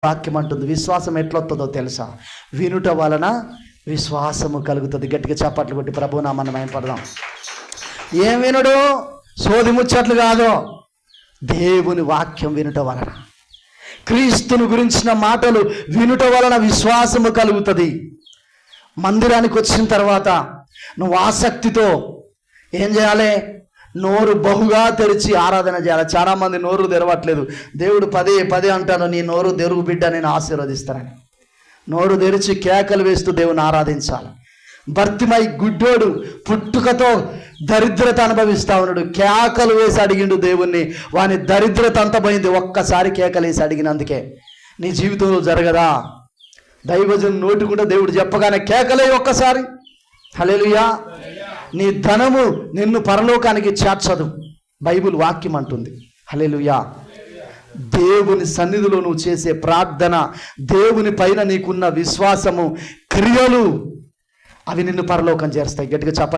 వాక్యం అంటుంది విశ్వాసం ఎట్లొస్తుందో తెలుసా? వినుట వలన విశ్వాసము కలుగుతుంది. గట్టిగా చప్పట్లు కొట్టి ప్రభువు నామమున మహిమపడదాం. ఏం వినుడు? సోది ముచ్చట్లు కాదు, దేవుని వాక్యం వినుట వలన, క్రీస్తుని గురించిన మాటలు వినుట వలన విశ్వాసము కలుగుతుంది. మందిరానికి వచ్చిన తర్వాత నువ్వు ఆసక్తితో ఏం చేయాలి? నోరు బహుగా తెరిచి ఆరాధన చేయాలి. చాలామంది నోరు తెరవట్లేదు. దేవుడు పదే పదే అంటాను, నీ నోరు తెరుగు బిడ్డ, నేను ఆశీర్వదిస్తానని. నోరు తెరిచి కేకలు వేస్తూ దేవుని ఆరాధించాలి. భర్తిమై గుడ్డోడు పుట్టుకతో దరిద్రత అనుభవిస్తా ఉన్నాడు. కేకలు వేసి అడిగిండు దేవుణ్ణి, వాని దరిద్రత అంత పోయింది ఒక్కసారి కేకలు వేసి అడిగినందుకే. నీ జీవితంలో జరగదా? దైవజను నోటి కూడా దేవుడు చెప్పగానే కేకలే ఒక్కసారి. హల్లెలూయా. నీ ధనము నిన్ను పరలోకానికి చేర్చదు, బైబిల్ వాక్యం అంటుంది. హల్లెలూయా. దేవుని సన్నిధిలో నువ్వు చేసే ప్రార్థన, దేవుని పైన నీకున్న విశ్వాసము, క్రియలు, అవి నిన్ను పరలోకం చేస్తాయి. గట్టిగా చెప్పండి.